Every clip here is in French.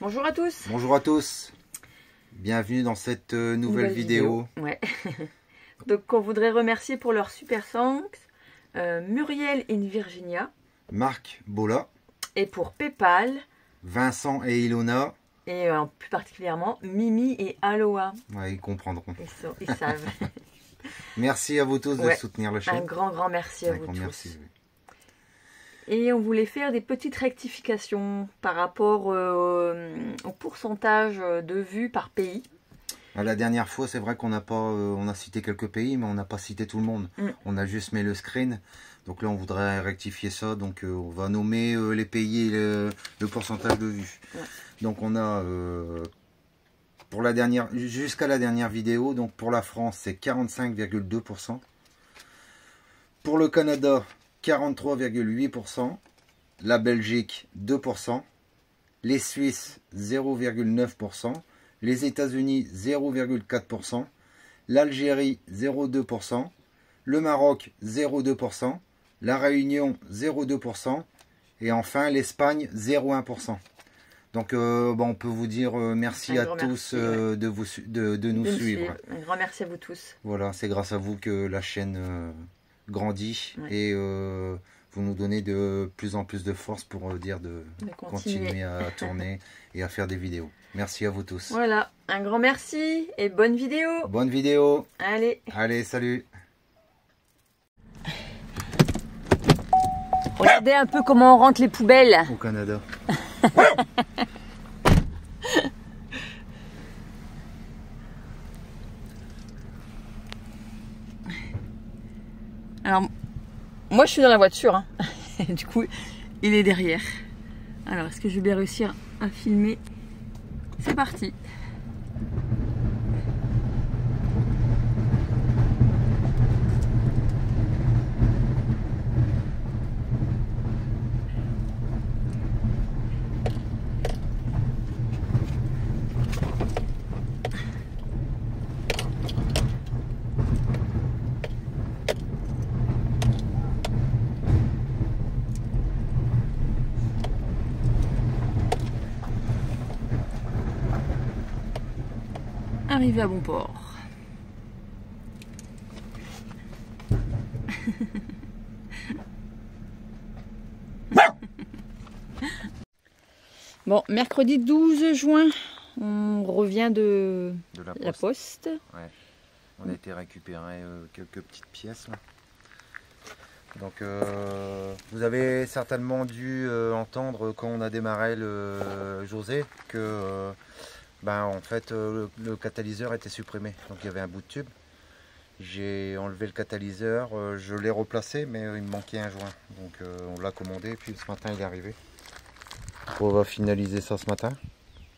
Bonjour à tous. Bonjour à tous. Bienvenue dans cette nouvelle vidéo. Ouais. Donc on voudrait remercier pour leur super songs Muriel in Virginia. Marc Bola. Et pour Paypal. Vincent et Ilona. Et plus particulièrement Mimi et Aloha. Ouais, ils comprendront. Ils savent. Merci à vous tous de soutenir la chaîne. Un grand merci à vous tous. Merci, oui. Et on voulait faire des petites rectifications par rapport au pourcentage de vues par pays. La dernière fois, c'est vrai qu'on n'a pas, on a cité quelques pays, mais on n'a pas cité tout le monde. On a juste mis le screen. Donc là, on voudrait rectifier ça. Donc on va nommer les pays et le pourcentage de vues. Ouais. Donc on a pour la dernière, jusqu'à la dernière vidéo. Donc pour la France, c'est 45,2%. Pour le Canada, 43,8%, la Belgique 2%, les Suisses 0,9%, les États-Unis 0,4%, l'Algérie 0,2%, le Maroc 0,2%, la Réunion 0,2% et enfin l'Espagne 0,1%. Donc on peut vous dire merci à tous de nous suivre. Un grand merci à vous tous. Voilà, c'est grâce à vous que la chaîne grandit et vous nous donnez de plus en plus de force pour dire de continuer à tourner et à faire des vidéos. Merci à vous tous. Voilà, un grand merci et bonne vidéo. Bonne vidéo. Allez. Allez, salut. Regardez un peu comment on rentre les poubelles. Au Canada. Alors, moi je suis dans la voiture, hein. Du coup, il est derrière. Alors, est-ce que je vais bien réussir à filmer? C'est parti. Arrivé à bon port. Bon, mercredi 12 juin, on revient de la poste. Ouais. On a été récupérer quelques petites pièces là. Donc vous avez certainement dû entendre quand on a démarré le José que en fait le catalyseur était supprimé, donc il y avait un bout de tube. J'ai enlevé le catalyseur, je l'ai replacé, mais il me manquait un joint, donc on l'a commandé, puis ce matin il est arrivé. On va finaliser ça ce matin,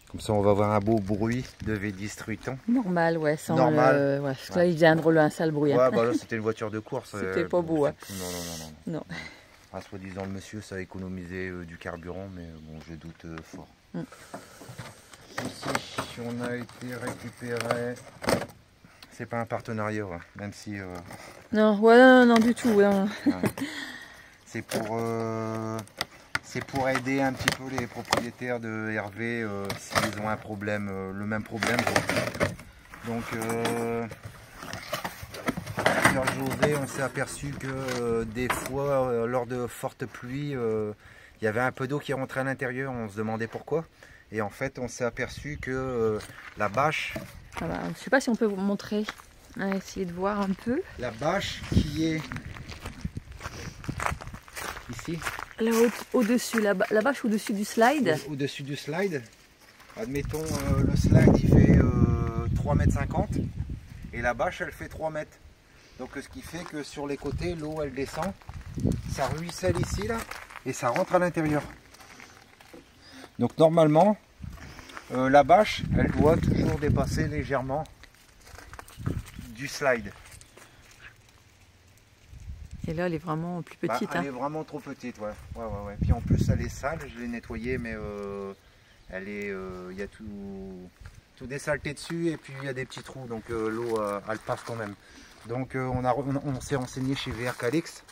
comme ça on va avoir un beau bruit de V10 Triton. Normal, ouais, sans normal. Ouais, parce que là il vient de rouler un sale bruit. Ouais, bah là c'était une voiture de course. C'était pas beau. Hein. Non. Ah, soi-disant le monsieur ça a économisé du carburant, mais bon je doute fort. Ici, on a été récupéré. C'est pas un partenariat, ouais. Même si. Non, ouais, non, du tout. Ouais. C'est pour aider un petit peu les propriétaires de Hervé s'ils ont un problème, le même problème. Donc, sur José, on s'est aperçu que des fois, lors de fortes pluies, il y avait un peu d'eau qui rentrait à l'intérieur. On se demandait pourquoi. Et en fait, on s'est aperçu que la bâche... Ah bah, je ne sais pas si on peut vous montrer. On va essayer de voir un peu. La bâche qui est ici. Là au-dessus, la bâche au-dessus du slide. Au-dessus du slide. Admettons, le slide il fait 3,50 m. Et la bâche elle fait 3 mètres. Donc ce qui fait que sur les côtés, l'eau elle descend. Ça ruisselle ici là. Et ça rentre à l'intérieur. Donc normalement, la bâche, elle doit toujours dépasser légèrement du slide. Et là, elle est vraiment plus petite. Elle est vraiment trop petite, ouais. Ouais. Puis en plus, elle est sale. Je l'ai nettoyée, mais elle est, il y a tout des saletés dessus et puis il y a des petits trous. Donc l'eau, elle passe quand même. Donc on s'est renseigné chez VR Calix.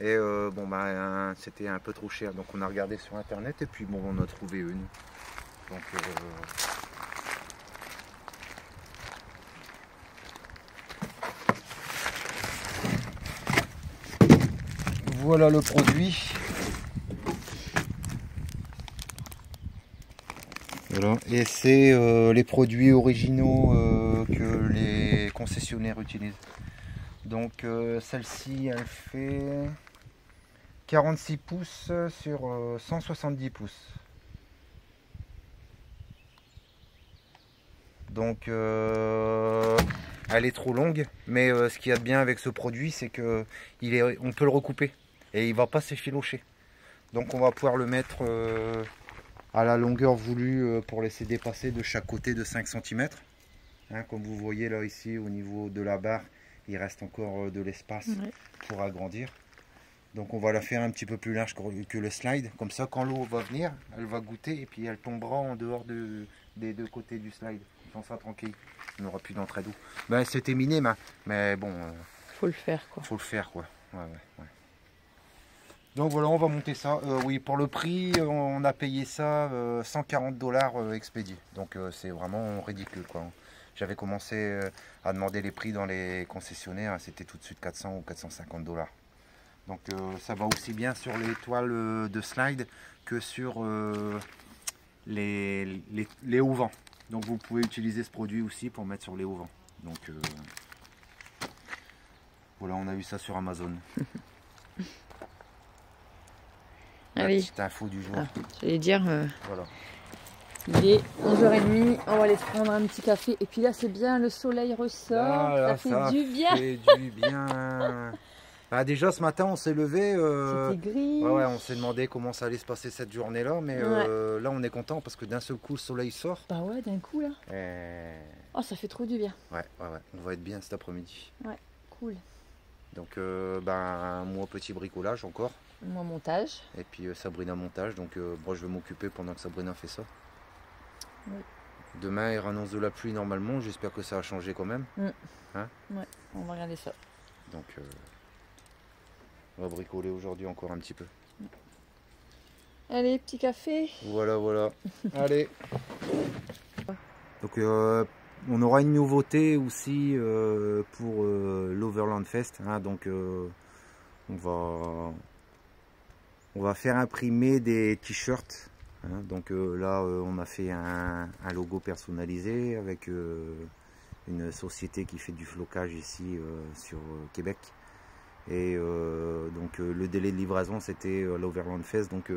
Et c'était un peu trop cher, donc on a regardé sur internet et puis bon, on a trouvé une. Donc, voilà le produit. Voilà. Et c'est les produits originaux que les concessionnaires utilisent. Donc celle-ci elle fait 46 pouces sur 170 pouces. Donc elle est trop longue, mais ce qu'il y a de bien avec ce produit, c'est que on peut le recouper et il va pas s'effilocher. Donc on va pouvoir le mettre à la longueur voulue pour laisser dépasser de chaque côté de 5 cm. Hein, comme vous voyez là ici au niveau de la barre, il reste encore de l'espace pour agrandir. Donc on va la faire un petit peu plus large que le slide. Comme ça quand l'eau va venir, elle va goûter et puis elle tombera en dehors des deux côtés du slide. Comme ça tranquille, on n'aura plus d'entrée d'eau. Ben, c'était miné, mais bon... faut le faire quoi. Faut le faire quoi. Ouais. Donc voilà, on va monter ça. Oui, pour le prix, on a payé ça 140 $ expédié. Donc c'est vraiment ridicule quoi. J'avais commencé à demander les prix dans les concessionnaires, c'était tout de suite 400 ou 450 $. Donc ça va aussi bien sur les toiles de slide que sur les haut-vents. Donc vous pouvez utiliser ce produit aussi pour mettre sur les haut-vents. Donc voilà, on a eu ça sur Amazon. La petite info du jour. J'allais dire, voilà. Il est 11h30, on va aller se prendre un petit café. Et puis là c'est bien, le soleil ressort, ça fait du bien. Ça fait du bien. Bah, déjà ce matin on s'est levé, c'était gris. Ouais, on s'est demandé comment ça allait se passer cette journée là, mais là on est content parce que d'un seul coup le soleil sort. Bah ouais, d'un coup là. Oh, ça fait trop du bien. Ouais, on va être bien cet après-midi. Ouais, cool. Donc moi petit bricolage encore. Moi montage. Et puis Sabrina montage, donc moi je vais m'occuper pendant que Sabrina fait ça. Oui. Demain il annonce de la pluie normalement, j'espère que ça a changé quand même. Hein, ouais, on va regarder ça. Donc on va bricoler aujourd'hui encore un petit peu. Allez, petit café. Voilà. Allez. Donc on aura une nouveauté aussi pour l'Overland Fest. Hein, donc on va faire imprimer des t-shirts. Hein, donc là on a fait un logo personnalisé avec une société qui fait du flocage ici sur Québec. Et donc le délai de livraison c'était l'Overland Fest, donc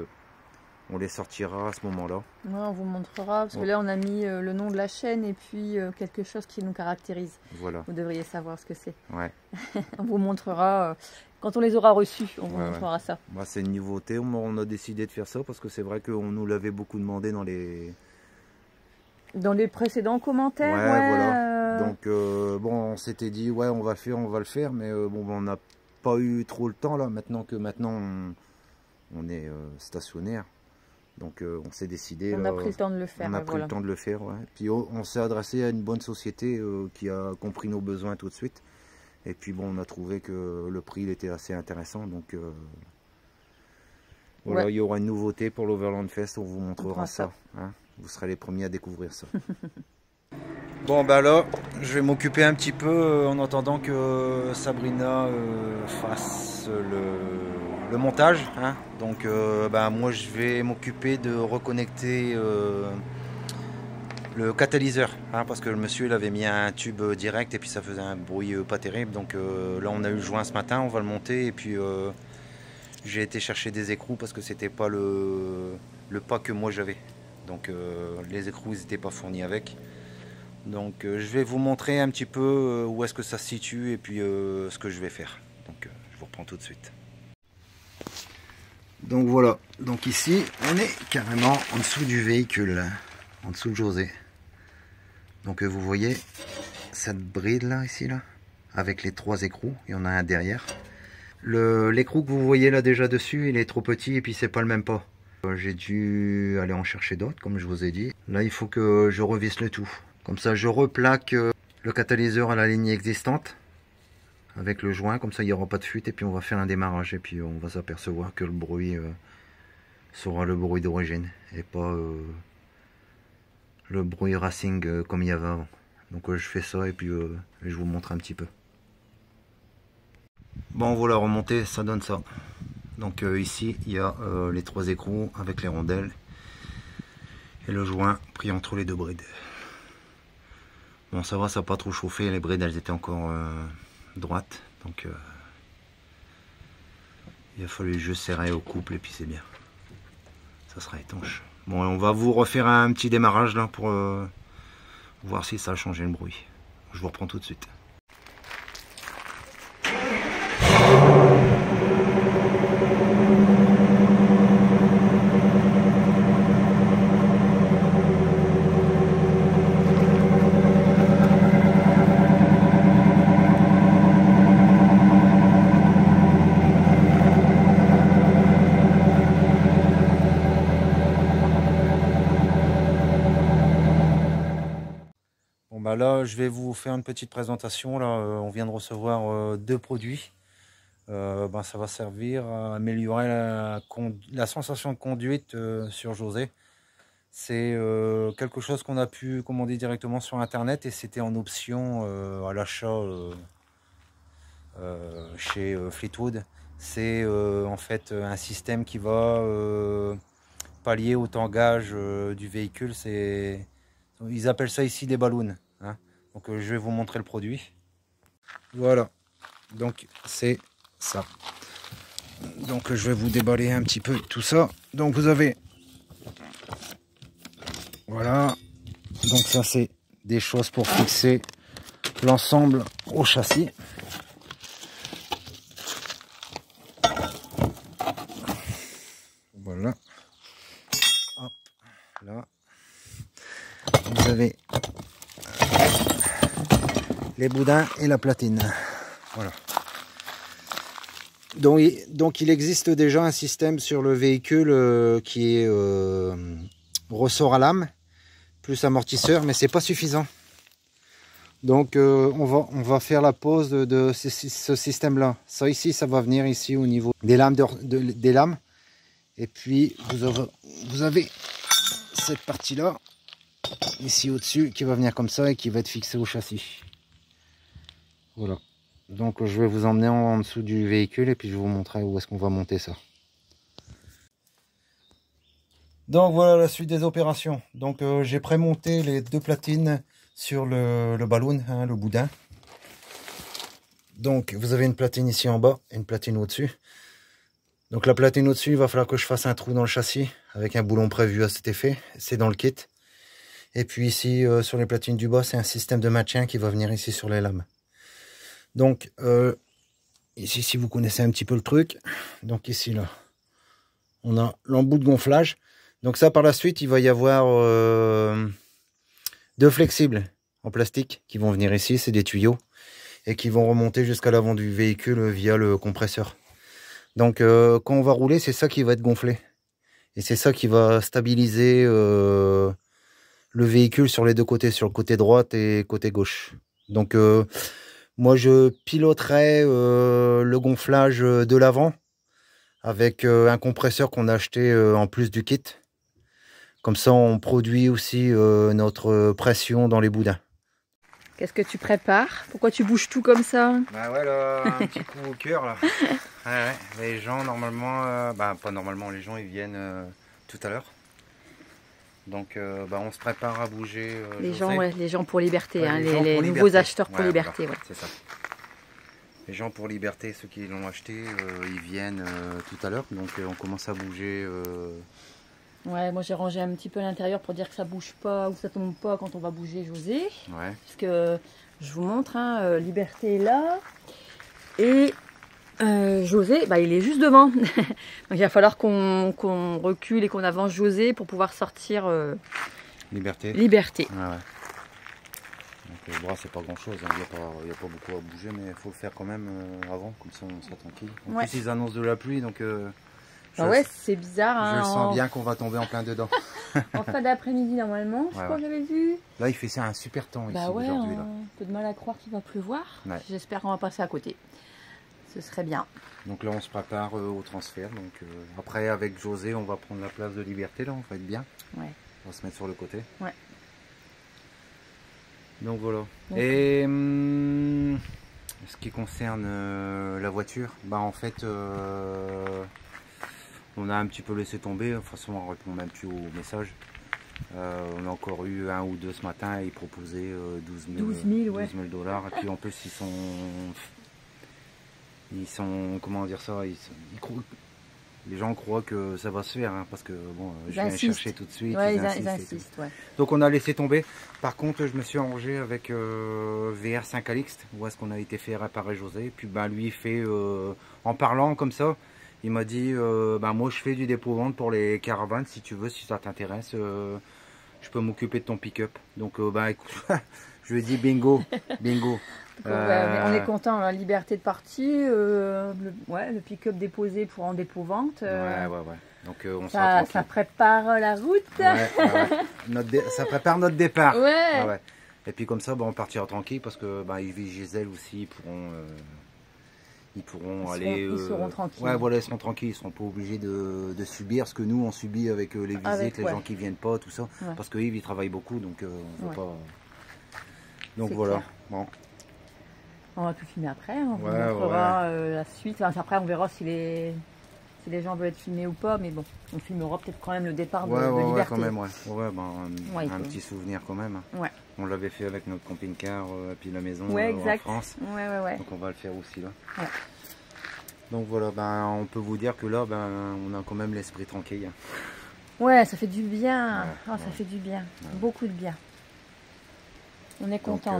on les sortira à ce moment là. Ouais, on vous montrera parce que là on a mis le nom de la chaîne et puis quelque chose qui nous caractérise. Voilà. Vous devriez savoir ce que c'est. Ouais. On vous montrera quand on les aura reçus, on vous montrera ça. Bah, c'est une nouveauté, on a décidé de faire ça parce que c'est vrai qu'on nous l'avait beaucoup demandé dans les précédents commentaires. Ouais, voilà. Donc bon, on s'était dit ouais on va le faire, mais bon on n'a pas eu trop le temps là, maintenant on est stationnaire. Donc on s'est décidé. On a pris le temps de le faire. On a pris le temps de le faire, ouais. Puis on s'est adressé à une bonne société qui a compris nos besoins tout de suite. Et puis bon, on a trouvé que le prix il était assez intéressant. Donc voilà, il y aura une nouveauté pour l'Overland Fest, on vous montrera ça. Hein. Vous serez les premiers à découvrir ça. Bon bah là, je vais m'occuper un petit peu en attendant que Sabrina fasse le montage. Hein. Donc moi je vais m'occuper de reconnecter le catalyseur. Hein, parce que le monsieur il avait mis un tube direct et puis ça faisait un bruit pas terrible. Donc là on a eu le joint ce matin, on va le monter. Et puis j'ai été chercher des écrous parce que c'était pas le pas que moi j'avais. Donc les écrous ils n'étaient pas fournis avec. Donc je vais vous montrer un petit peu où est-ce que ça se situe et puis ce que je vais faire. Donc je vous reprends tout de suite. Donc voilà, donc ici on est carrément en dessous du véhicule, en dessous de José. Donc vous voyez cette bride là, ici là, avec les 3 écrous, il y en a un derrière. L'écrou que vous voyez là déjà dessus, il est trop petit et puis c'est pas le même pas. J'ai dû aller en chercher d'autres comme je vous ai dit. Là il faut que je revisse le tout. Comme ça, je replaque le catalyseur à la ligne existante avec le joint. Comme ça, il n'y aura pas de fuite. Et puis, on va faire un démarrage. Et puis, on va s'apercevoir que le bruit sera le bruit d'origine et pas le bruit racing comme il y avait avant. Donc je fais ça et puis je vous montre un petit peu. Bon, voilà, remonter, ça donne ça. Donc ici il y a les 3 écrous avec les rondelles et le joint pris entre les 2 brides. Bon, ça va, ça n'a pas trop chauffé, les brides elles étaient encore droites, donc il a fallu juste serrer au couple et puis c'est bien, ça sera étanche. Bon, on va vous refaire un petit démarrage là pour voir si ça a changé le bruit. Je vous reprends tout de suite. Bon bah là je vais vous faire une petite présentation. Là on vient de recevoir 2 produits. Ça va servir à améliorer la sensation de conduite sur José. C'est quelque chose qu'on a pu commander directement sur internet et c'était en option à l'achat chez Fleetwood. C'est en fait un système qui va pallier au tangage du véhicule. Ils appellent ça ici des ballons. Hein. Donc je vais vous montrer le produit. Voilà, donc c'est ça. Donc je vais vous déballer un petit peu tout ça. Donc vous avez, voilà, donc ça c'est des choses pour fixer l'ensemble au châssis. Voilà, hop, là vous avez les boudins et la platine. Voilà. Donc il existe déjà un système sur le véhicule qui est ressort à lame plus amortisseur, mais c'est pas suffisant. Donc on va faire la pose de ce système là. Ça ici, ça va venir ici au niveau des lames des lames. Et puis vous avez cette partie là ici au dessus qui va venir comme ça et qui va être fixée au châssis. Voilà. Donc je vais vous emmener en dessous du véhicule et puis je vais vous montrer où est-ce qu'on va monter ça. Donc voilà la suite des opérations. Donc j'ai prémonté les 2 platines sur le ballon, hein, le boudin. Donc vous avez une platine ici en bas et une platine au-dessus. Donc la platine au-dessus, il va falloir que je fasse un trou dans le châssis avec un boulon prévu à cet effet. C'est dans le kit. Et puis ici sur les platines du bas, c'est un système de maintien qui va venir ici sur les lames. Donc ici, si vous connaissez un petit peu le truc, donc ici là, on a l'embout de gonflage. Donc ça, par la suite, il va y avoir 2 flexibles en plastique qui vont venir ici, c'est des tuyaux et qui vont remonter jusqu'à l'avant du véhicule via le compresseur. Donc quand on va rouler, c'est ça qui va être gonflé et c'est ça qui va stabiliser le véhicule sur les 2 côtés, sur le côté droit et côté gauche. Donc moi, je piloterai le gonflage de l'avant avec un compresseur qu'on a acheté en plus du kit. Comme ça, on produit aussi notre pression dans les boudins. Qu'est-ce que tu prépares? Pourquoi tu bouges tout comme ça? Bah ouais, là, un petit coup au cœur là. Ouais, les gens normalement, pas normalement, les gens ils viennent tout à l'heure. Donc on se prépare à bouger. Les gens pour Liberté, ouais, hein, les les pour nouveaux Liberté. acheteurs pour Liberté. Voilà, c'est ça. Les gens pour Liberté, ceux qui l'ont acheté, ils viennent tout à l'heure. Donc on commence à bouger. Ouais, moi j'ai rangé un petit peu l'intérieur pour dire que ça bouge pas ou ça tombe pas quand on va bouger José. Ouais. Parce que je vous montre, hein, Liberté est là. Et José, il est juste devant. Donc il va falloir qu'on recule et qu'on avance José pour pouvoir sortir Liberté. Liberté. Ouais, ouais. Donc le bras c'est pas grand chose, hein. Il n'y a pas beaucoup à bouger, mais il faut le faire quand même avant, comme ça on sera tranquille. En plus ils annoncent de la pluie, donc ouais, c'est bizarre. Hein, je sens bien qu'on va tomber en plein dedans. En fin d'après-midi normalement, je crois que j'avais vu. Là il fait un super temps ici ouais, aujourd'hui. Un peu de mal à croire qu'il va pleuvoir. Ouais. J'espère qu'on va passer à côté. Ce serait bien. Donc là on se prépare au transfert. Donc après avec José on va prendre la place de Liberté, là on va être bien. Ouais. On va se mettre sur le côté. Ouais. Donc voilà. Donc, Et ce qui concerne la voiture, bah en fait on a un petit peu laissé tomber. De toute façon on répond même plus aux messages. On a encore eu un ou deux ce matin et ils proposaient 12 000 ouais. $. Et puis en plus ils sont comment dire ça, les gens croient que ça va se faire, hein, parce que bon, je viens chercher tout de suite. Ouais, ils insistent, ouais. Donc on a laissé tomber. Par contre, je me suis arrangé avec VR5 Calixte, où est-ce qu'on a été fait réparer José. Puis ben lui il fait, en parlant comme ça, il m'a dit, ben moi je fais du dépôt-vente pour les caravanes, si tu veux, si ça t'intéresse, je peux m'occuper de ton pick-up. Donc ben écoute, je lui ai dit bingo, bingo. On est content, la liberté de partie, le pick-up déposé pour en dépôt-vente. Ouais. Donc on ça prépare la route. Ça prépare notre départ. Ouais. Et puis comme ça, on partira tranquille parce que Yves et Gisèle aussi ils pourront aller. Ils seront tranquilles. Ouais, voilà, ils seront tranquilles. Ils seront pas obligés de subir ce que nous on subit avec les visites, les gens qui viennent pas, tout ça. Ouais. Parce que Yves il travaille beaucoup, donc on veut pas. Donc voilà. Bon. On va tout filmer après, on vous montrera la suite. Enfin, après, on verra si les gens veulent être filmés ou pas, mais bon, on filmera peut-être quand même le départ de Liberté. Ouais, quand même, un petit souvenir quand même. Ouais. On l'avait fait avec notre camping-car et puis la maison en France. Ouais. Donc on va le faire aussi là. Ouais. Donc voilà, on peut vous dire que là, on a quand même l'esprit tranquille. Ouais, ça fait du bien. Ça fait du bien, beaucoup de bien. On est content.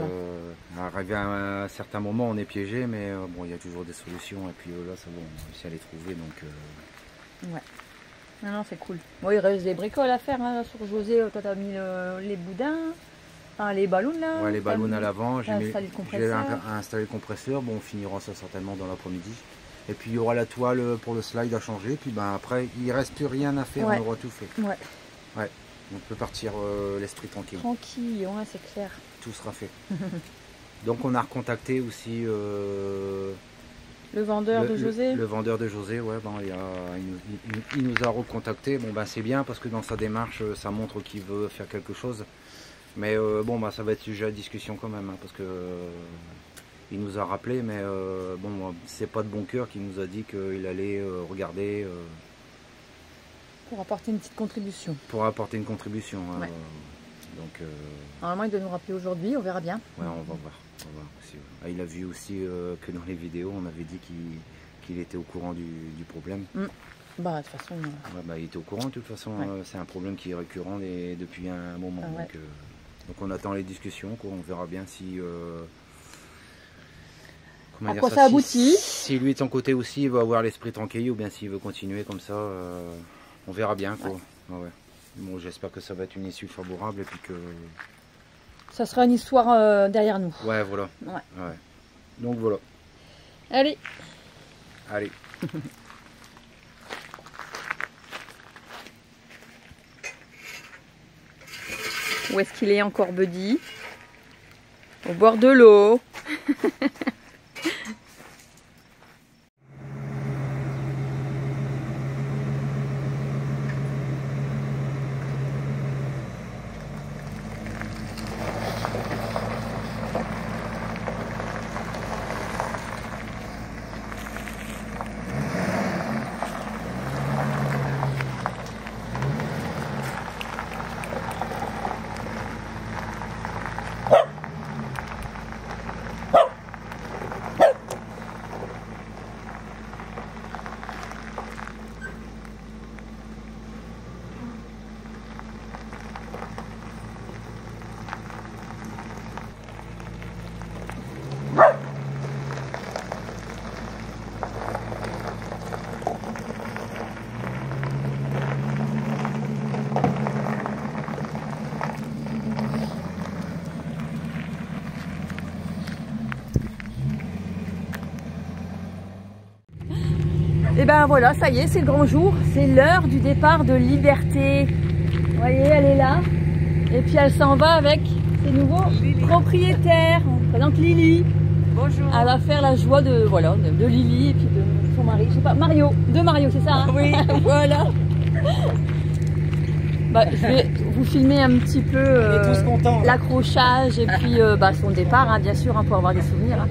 Arrivé à un certain moment, on est piégé, mais bon, il y a toujours des solutions. Et puis là, c'est bon, on a réussi à les trouver. Donc, ouais. Non, c'est cool. Bon, il reste des bricoles à faire hein, sur José. Toi, tu as mis les boudins, les ballons là. Ouais, les ballons à l'avant. J'ai installé le compresseur. Bon, on finira ça certainement dans l'après-midi. Et puis il y aura la toile pour le slide à changer. Puis après, il ne reste plus rien à faire. On aura tout fait. Ouais. On peut partir l'esprit tranquille. Tranquille, ouais, c'est clair. Tout sera fait. Donc on a recontacté aussi le vendeur de José. Le vendeur de José, ouais, il nous a recontacté. Bon c'est bien parce que dans sa démarche, ça montre qu'il veut faire quelque chose. Mais ça va être sujet à discussion quand même, hein, parce que il nous a rappelé, mais c'est pas de bon cœur qu'il nous a dit qu'il allait regarder. Pour apporter une petite contribution. Pour apporter une contribution. Ouais. Donc, normalement, il doit nous rappeler aujourd'hui, on verra bien. Ouais, on va voir. Aussi. Il a vu aussi que dans les vidéos, on avait dit qu'il était au courant du problème. De toute façon. Il était au courant, de toute façon. C'est un problème qui est récurrent depuis un moment. Donc, on attend les discussions, quoi. On verra bien si. À quoi ça aboutit. Si lui, de son côté aussi, il va avoir l'esprit tranquille ou bien s'il veut continuer comme ça. On verra bien, quoi. Ouais. Bon, j'espère que ça va être une issue favorable et puis que... Ça sera une histoire derrière nous. Ouais, voilà. Ouais. Donc voilà. Allez. Où est-ce qu'il est encore, Buddy? Au bord de l'eau. Et ben voilà, ça y est, c'est le grand jour, c'est l'heure du départ de Liberté. Vous voyez, elle est là. Et puis elle s'en va avec ses nouveaux propriétaires. On présente Lily. Bonjour. Elle va faire la joie de Lily et puis de son mari, je sais pas, Mario. De Mario, c'est ça hein? Oui, voilà. Je vais vous filmer un petit peu l'accrochage et puis son départ, hein, bien sûr, hein, pour avoir des souvenirs. Hein.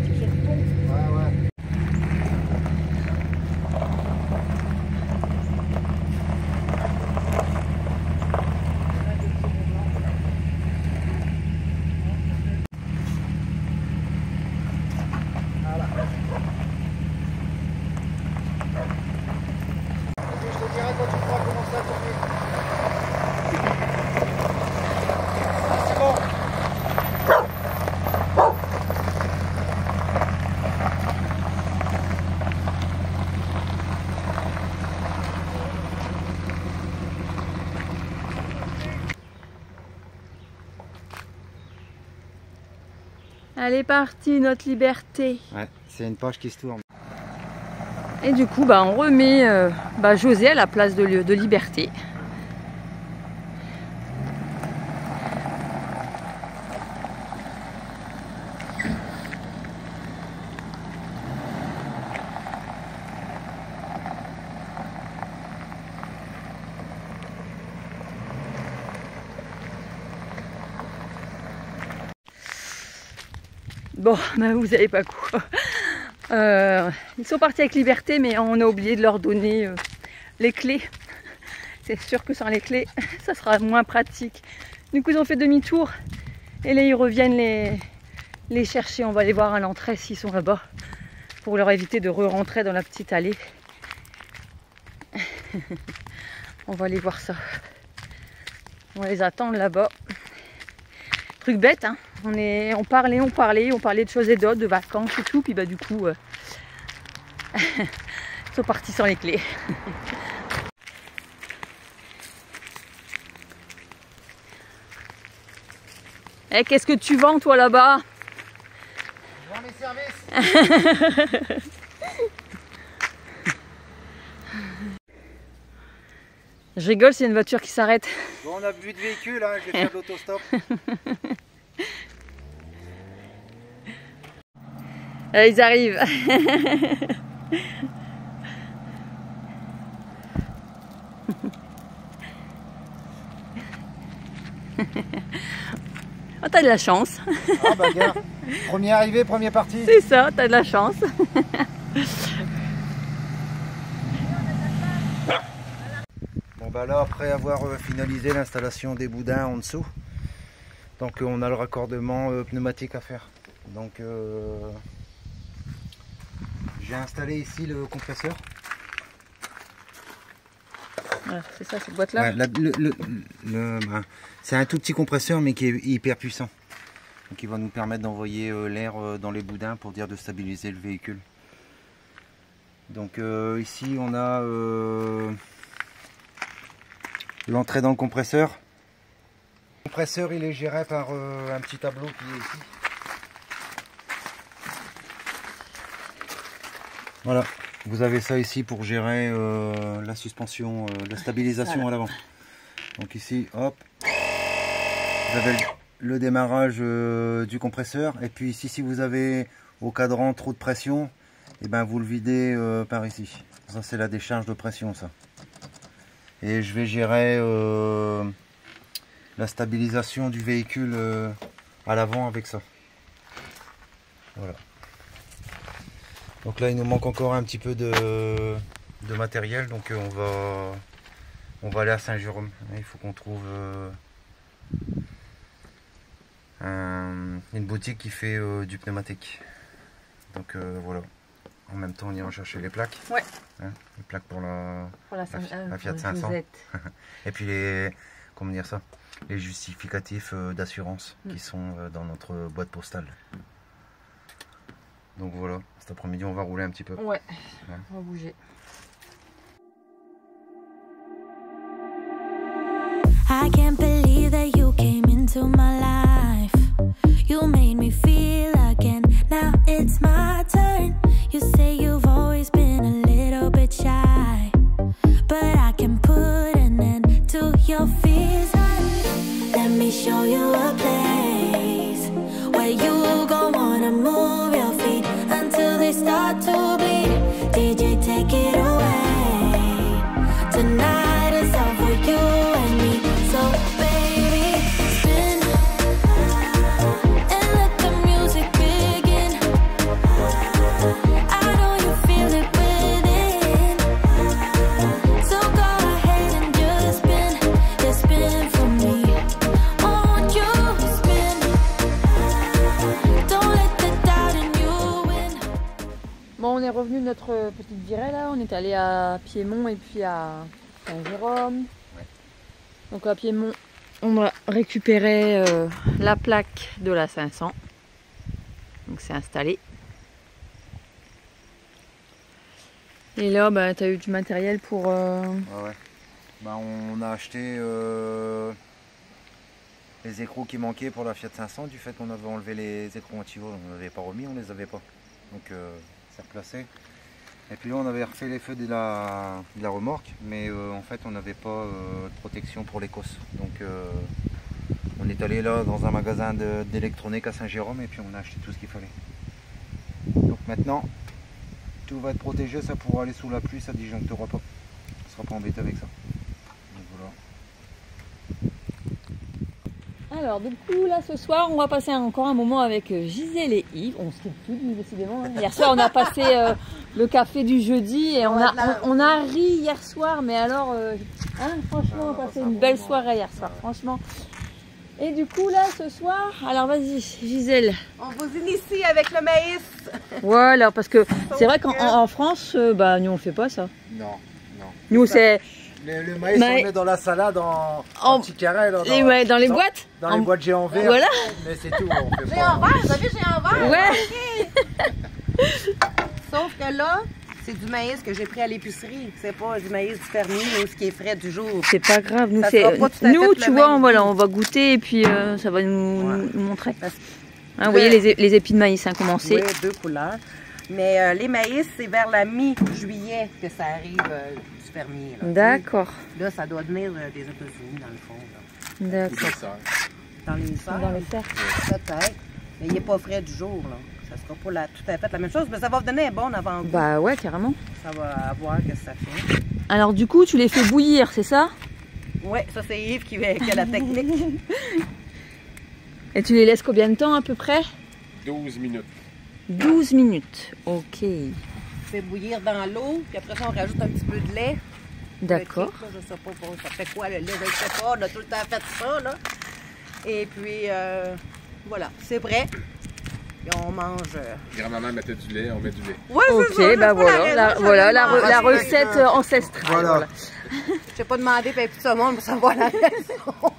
Elle est partie, notre liberté. Ouais, c'est une page qui se tourne. Et du coup, on remet José à la place de liberté. Bon, vous savez pas quoi. Ils sont partis avec liberté, mais on a oublié de leur donner les clés. C'est sûr que sans les clés, ça sera moins pratique. Du coup, ils ont fait demi-tour. Et là, ils reviennent les chercher. On va les voir à l'entrée s'ils sont là-bas. Pour leur éviter de re-rentrer dans la petite allée. On va aller voir ça. On va les attendre là-bas. Truc bête, hein. On parlait de choses et d'autres, de vacances et tout, puis du coup, ils sont partis sans les clés. Eh, qu'est-ce que tu vends toi là-bas? Je vends mes services. Je rigole, c'est une voiture qui s'arrête. Bon, on a vu de véhicule, hein, je vais faire de l'autostop. Là, ils arrivent. Oh, t'as de la chance. Ah bah gars, premier arrivé, premier parti. C'est ça, t'as de la chance. Bon là, après avoir finalisé l'installation des boudins en dessous, donc on a le raccordement pneumatique à faire. Donc j'ai installé ici le compresseur. Voilà, c'est ça, cette boîte là. Ouais, c'est un tout petit compresseur mais qui est hyper puissant. Donc il va nous permettre d'envoyer l'air dans les boudins pour dire de stabiliser le véhicule. Donc ici on a l'entrée dans le compresseur. Le compresseur il est géré par un petit tableau qui est ici. Voilà, vous avez ça ici pour gérer la suspension, la stabilisation voilà. À l'avant. Donc ici, hop, vous avez le démarrage du compresseur. Et puis ici, si vous avez au cadran trop de pression, et vous le videz par ici. Ça c'est la décharge de pression ça. Et je vais gérer la stabilisation du véhicule à l'avant avec ça. Voilà. Donc là il nous manque encore un petit peu de matériel, donc on va aller à Saint-Jérôme. Il faut qu'on trouve une boutique qui fait du pneumatique. Donc voilà. En même temps on ira chercher les plaques. Ouais. Hein, les plaques pour la Fiat 500. Et puis comment dire ça, les justificatifs d'assurance qui sont dans notre boîte postale. Donc voilà, cet après-midi on va rouler un petit peu. Ouais, on va bouger. I can't believe that you came into my life. You made me feel again. Now it's my turn. You say you've always been a little bit shy, but I can put an end to your fears. Let me show you a place where you gon' wanna move your feet until they start to bleed. DJ, take it away. Tonight is all for you and me. So baby, revenu de notre petite virée là, on est allé à Piémont et puis à Saint-Jérôme. Ouais. Donc à Piémont, on a récupéré la plaque de la 500. Donc c'est installé. Et là, bah, tu as eu du matériel pour... Ouais. Bah, on a acheté les écrous qui manquaient pour la Fiat 500 du fait qu'on avait enlevé les écrous anti-vol. On ne les avait pas remis, on les avait pas. Donc c'est replacé. Et puis là on avait refait les feux de la remorque, mais en fait on n'avait pas de protection pour les cosses. Donc on est allé là dans un magasin d'électronique à Saint-Jérôme et puis on a acheté tout ce qu'il fallait. Donc maintenant tout va être protégé, ça pourra aller sous la pluie, ça disjonctera pas. On ne sera pas embêté avec ça. Donc voilà. Alors du coup là ce soir on va passer encore un moment avec Gisèle et Yves. On se quitte plus décidément. Hein. Hier soir on a passé le café du jeudi et on a ri hier soir, mais alors franchement on a passé une belle soirée hier soir, franchement. Et du coup là ce soir, alors vas-y Gisèle. On vous initie avec le maïs. Voilà, parce que c'est vrai qu'en France, bah nous on fait pas ça. Non. Nous c'est... Le maïs on met dans la salade en petits carrés. Là, dans les boîtes. Dans les boîtes géants verts. Voilà. Mais c'est tout. On fait Géant vert, vous avez géant vert? Ouais. Sauf que là, c'est du maïs que j'ai pris à l'épicerie. C'est pas du maïs du fermier ou ce qui est frais du jour. C'est pas grave. Nous, Ça sera pas tout à nous fait tu le vois, même voilà, goût. on va goûter et puis ça va nous montrer. Parce Hein, vous voyez les épis de maïs, hein, comment c'est. Oui, deux couleurs. Mais les maïs, c'est vers la mi-juillet que ça arrive du fermier. D'accord. Là, ça doit venir des États-Unis, dans le fond. D'accord. Dans les serres. Dans les cercles. Peut-être. Mais il n'est pas frais du jour. Là. Ça sera pas tout à fait la même chose, mais ça va vous donner un bon avant-goût. Bah ouais, carrément. Ça va voir ce que ça fait. Alors du coup, tu les fais bouillir, c'est ça? Oui, ça c'est Yves qui a la technique. Et tu les laisses combien de temps à peu près? 12 minutes. 12 minutes, ok. On fait bouillir dans l'eau, puis après ça on rajoute un petit peu de lait. D'accord. Je sais pas, ça fait quoi le lait, je ne sais pas, on a tout le temps fait ça, là. Et puis, voilà, c'est prêt. Et on mange... Grand-maman mettait du lait, on met du lait. Ouais, Ok, c'est ça, bah voilà, la recette ancestrale. Voilà. Je n'ai pas demandé à tout le monde pour savoir la raison.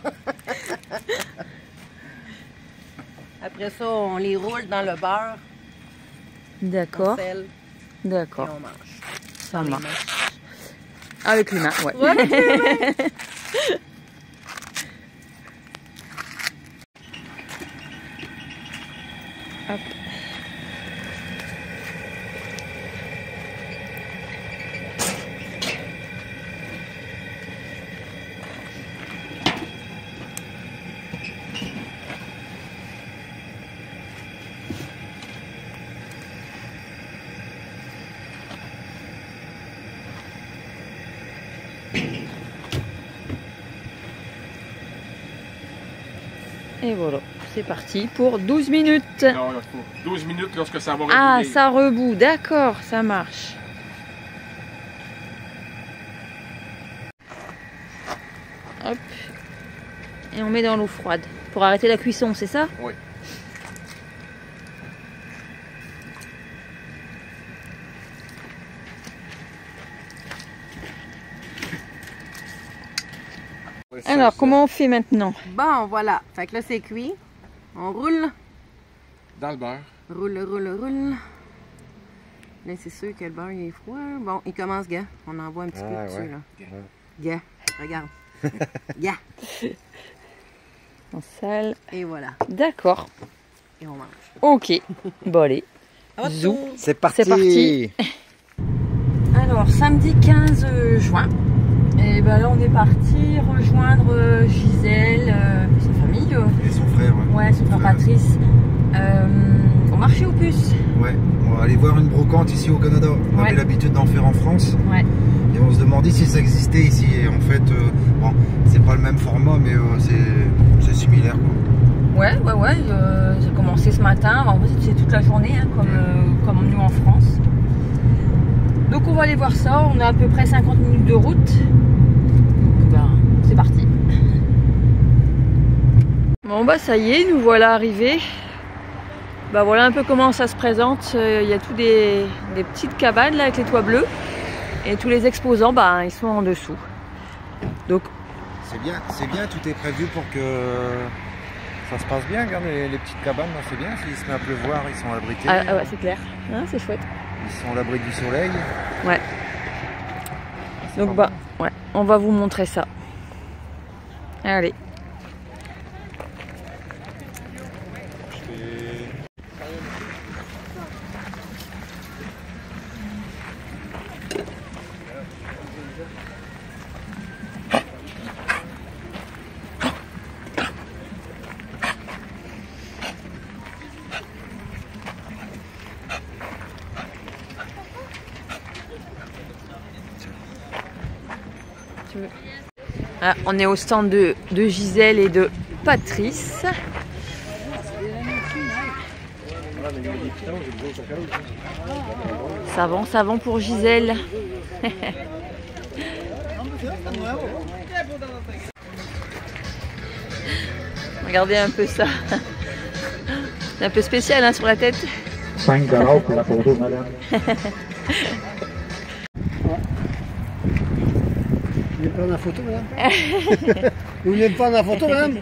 Après ça, on les roule dans le beurre, D'accord, sel, et d'accord. on mange. Ça marche. Avec les mains, ouais. Hop. Et voilà, c'est parti pour 12 minutes. Non, il faut 12 minutes lorsque ça va rebouillir. Ah, ça rebout, d'accord, ça marche. Hop. Et on met dans l'eau froide pour arrêter la cuisson, c'est ça? Oui. Alors, comment on fait maintenant? Bon, voilà. Fait que là, c'est cuit. On roule. Dans le beurre. Roule. Là, c'est sûr que le beurre il est froid. Bon, il commence, gars. On en voit un petit peu dessus, là. Gars, regarde. Gars. En salle. Et voilà. D'accord. Et on mange. Ok. Bon, allez. Zou. C'est parti. C'est parti. Alors, samedi 15 juin. Et ben là, on est parti rejoindre Gisèle, sa famille. Et son frère, Ouais, son frère Patrice. Au marché aux puces. Ouais, on va aller voir une brocante ici au Canada. On avait l'habitude d'en faire en France. Ouais. Et on se demandait si ça existait ici. Et en fait, bon, c'est pas le même format, mais c'est similaire, quoi. Ouais. J'ai commencé ce matin. En fait, c'est toute la journée, hein, comme nous en France. Donc, on va aller voir ça. On a à peu près 50 minutes de route. Donc, ben, c'est parti. Bon, bah, ça y est, nous voilà arrivés. Bah voilà un peu comment ça se présente. Il y a tous des petites cabanes là avec les toits bleus. Et tous les exposants, bah, ils sont en dessous. Donc c'est bien, tout est prévu pour que ça se passe bien. Regarde les petites cabanes, c'est bien. S'il se met à pleuvoir, ils sont abrités. ah ouais, c'est clair, hein, c'est chouette. Ils sont à l'abri du soleil. Ouais. Donc bah, ouais, on va vous montrer ça. Allez. Ah, on est au stand de Gisèle et de Patrice. Savon pour Gisèle. Regardez un peu ça. C'est un peu spécial hein, sur la tête. 5 $ pour la photo, madame. Vous voulez prendre la photo, madame? Vous voulez me prendre la photo, madame?